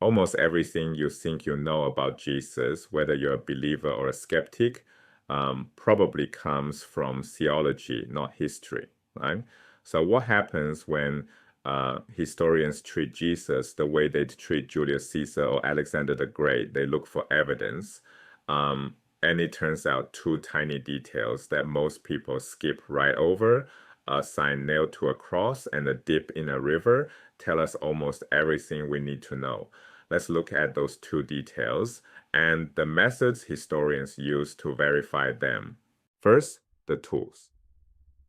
Almost everything you think you know about Jesus, whether you're a believer or a skeptic, probably comes from theology, not history, right? So what happens when historians treat Jesus the way they treat Julius Caesar or Alexander the Great? They look for evidence, and it turns out two tiny details that most people skip right over. A sign nailed to a cross and a dip in a river tell us almost everything we need to know. Let's look at those two details and the methods historians use to verify them. First, the tools.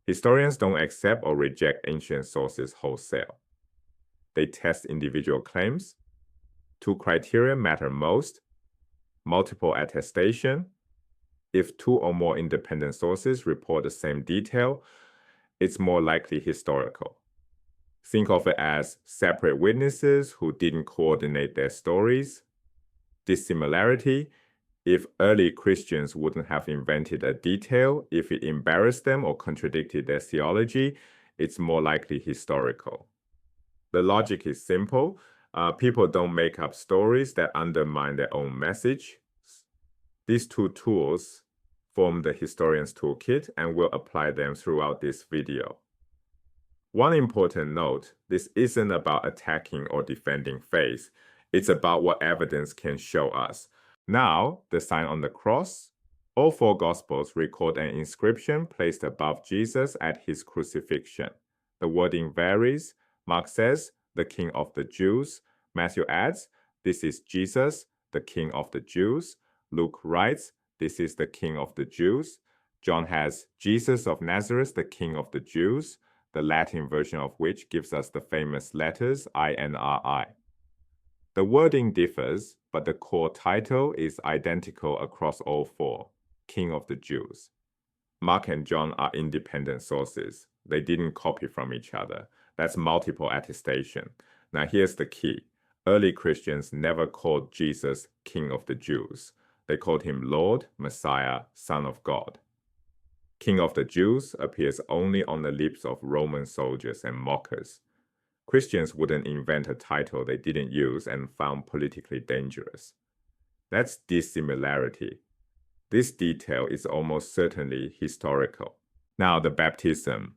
Historians don't accept or reject ancient sources wholesale. They test individual claims. Two criteria matter most: multiple attestation. If two or more independent sources report the same detail, it's more likely historical. Think of it as separate witnesses who didn't coordinate their stories. Dissimilarity: if early Christians wouldn't have invented a detail, if it embarrassed them or contradicted their theology, it's more likely historical. The logic is simple. People don't make up stories that undermine their own message. These two tools form the historian's toolkit, and we'll apply them throughout this video. One important note: this isn't about attacking or defending faith. It's about what evidence can show us. Now, the sign on the cross. All four Gospels record an inscription placed above Jesus at his crucifixion. The wording varies. Mark says, "the King of the Jews." Matthew adds, "This is Jesus, the King of the Jews." Luke writes, "This is the King of the Jews." John has Jesus of Nazareth, the King of the Jews, the Latin version of which gives us the famous letters INRI. The wording differs, but the core title is identical across all four: King of the Jews. Mark and John are independent sources. They didn't copy from each other. That's multiple attestation. Now here's the key. Early Christians never called Jesus King of the Jews. They called him Lord, Messiah, Son of God. King of the Jews appears only on the lips of Roman soldiers and mockers. Christians wouldn't invent a title they didn't use and found politically dangerous. That's dissimilarity. This detail is almost certainly historical. Now, the baptism.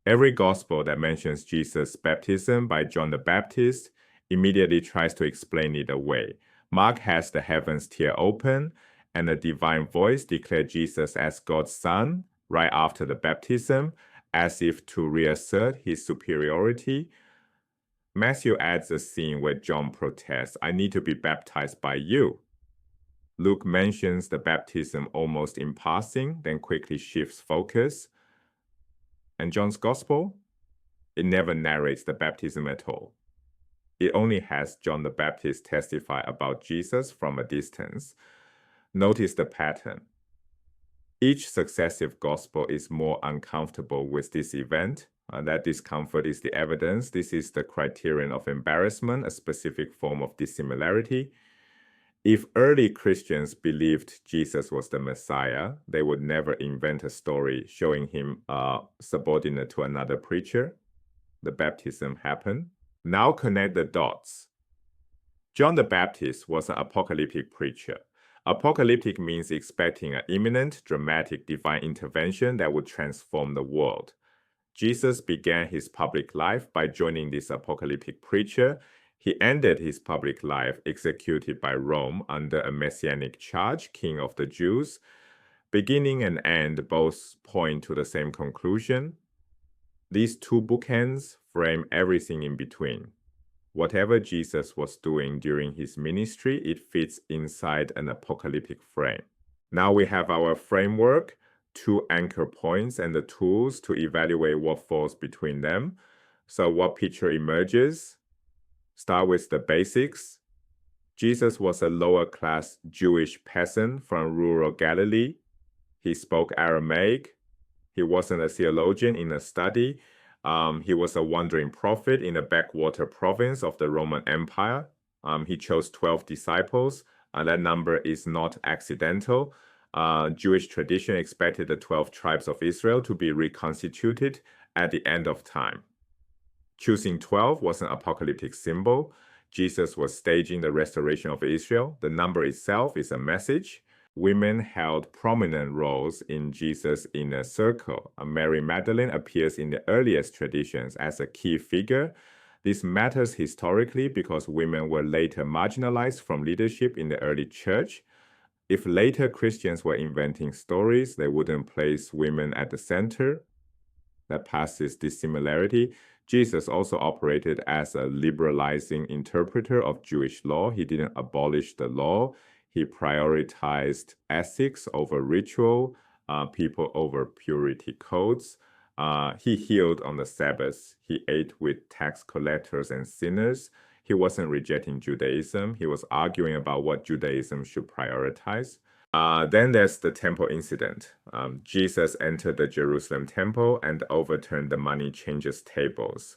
Every gospel that mentions Jesus' baptism by John the Baptist immediately tries to explain it away. Mark has the heavens tear open, and a divine voice declared Jesus as God's Son right after the baptism, as if to reassert his superiority. Matthew adds a scene where John protests, "I need to be baptized by you." Luke mentions the baptism almost in passing, then quickly shifts focus. And John's Gospel? It never narrates the baptism at all. It only has John the Baptist testify about Jesus from a distance. Notice the pattern. Each successive gospel is more uncomfortable with this event. That discomfort is the evidence. This is the criterion of embarrassment, a specific form of dissimilarity. If early Christians believed Jesus was the Messiah, they would never invent a story showing him subordinate to another preacher. The baptism happened. Now connect the dots. John the Baptist was an apocalyptic preacher. Apocalyptic means expecting an imminent, dramatic divine intervention that would transform the world. Jesus began his public life by joining this apocalyptic preacher. He ended his public life executed by Rome under a messianic charge, King of the Jews. Beginning and end both point to the same conclusion. These two bookends frame everything in between. Whatever Jesus was doing during his ministry, it fits inside an apocalyptic frame. Now we have our framework, two anchor points, and the tools to evaluate what falls between them. So what picture emerges? Start with the basics. Jesus was a lower-class Jewish peasant from rural Galilee. He spoke Aramaic. He wasn't a theologian in a study. He was a wandering prophet in a backwater province of the Roman Empire. He chose 12 disciples. That number is not accidental. Jewish tradition expected the 12 tribes of Israel to be reconstituted at the end of time. Choosing 12 was an apocalyptic symbol. Jesus was staging the restoration of Israel. The number itself is a message. Women held prominent roles in Jesus' inner circle. Mary Magdalene appears in the earliest traditions as a key figure. This matters historically because women were later marginalized from leadership in the early church. If later Christians were inventing stories, they wouldn't place women at the center. That passes dissimilarity. Jesus also operated as a liberalizing interpreter of Jewish law. He didn't abolish the law. He prioritized ethics over ritual, people over purity codes. He healed on the Sabbath. He ate with tax collectors and sinners. He wasn't rejecting Judaism. He was arguing about what Judaism should prioritize. Then there's the temple incident. Jesus entered the Jerusalem temple and overturned the money changers' tables.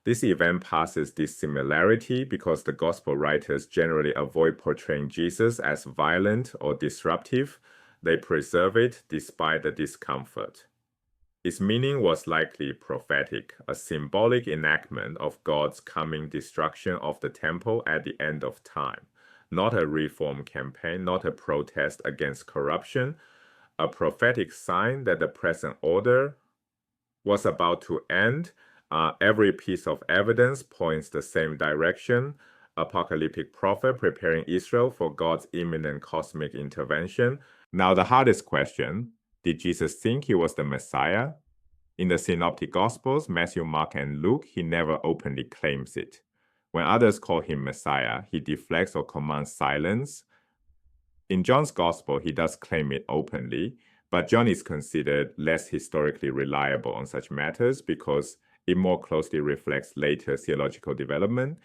This event passes dissimilarity because the gospel writers generally avoid portraying Jesus as violent or disruptive. They preserve it despite the discomfort. Its meaning was likely prophetic, a symbolic enactment of God's coming destruction of the temple at the end of time. Not a reform campaign, not a protest against corruption, a prophetic sign that the present order was about to end. Every piece of evidence points the same direction. Apocalyptic prophet preparing Israel for God's imminent cosmic intervention. Now, the hardest question, did Jesus think he was the Messiah? In the Synoptic Gospels, Matthew, Mark, and Luke, he never openly claims it. When others call him Messiah, he deflects or commands silence. In John's Gospel, he does claim it openly, but John is considered less historically reliable on such matters because it more closely reflects later theological development.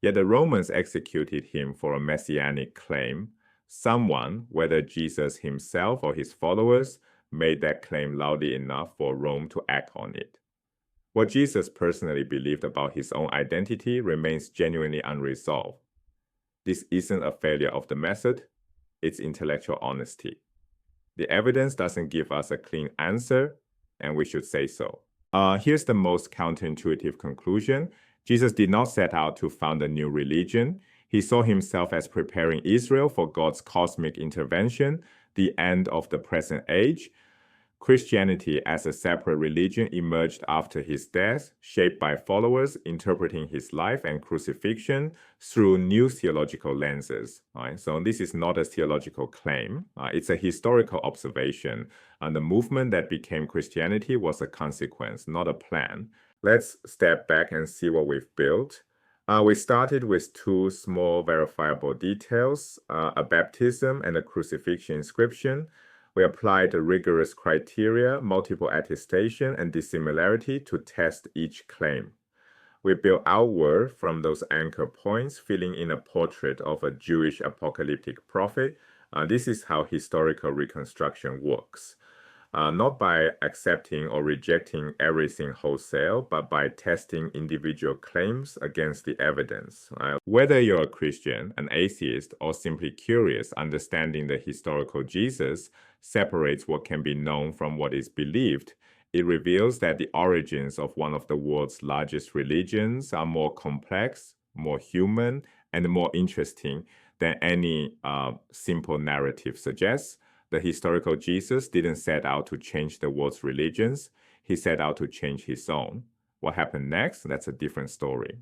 Yet the Romans executed him for a messianic claim. Someone, whether Jesus himself or his followers, made that claim loudly enough for Rome to act on it. What Jesus personally believed about his own identity remains genuinely unresolved. This isn't a failure of the method, it's intellectual honesty. The evidence doesn't give us a clean answer, and we should say so. Here's the most counterintuitive conclusion. Jesus did not set out to found a new religion. He saw himself as preparing Israel for God's cosmic intervention, the end of the present age. Christianity as a separate religion emerged after his death, shaped by followers interpreting his life and crucifixion through new theological lenses. Right? So this is not a theological claim. It's a historical observation. And the movement that became Christianity was a consequence, not a plan. Let's step back and see what we've built. We started with two small verifiable details, a baptism and a crucifixion inscription. We applied a rigorous criteria, multiple attestation, and dissimilarity to test each claim. We built outward from those anchor points, filling in a portrait of a Jewish apocalyptic prophet. This is how historical reconstruction works. Not by accepting or rejecting everything wholesale, but by testing individual claims against the evidence. Whether you're a Christian, an atheist, or simply curious, understanding the historical Jesus separates what can be known from what is believed. It reveals that the origins of one of the world's largest religions are more complex, more human, and more interesting than any simple narrative suggests. The historical Jesus didn't set out to change the world's religions. He set out to change his own. What happened next? That's a different story.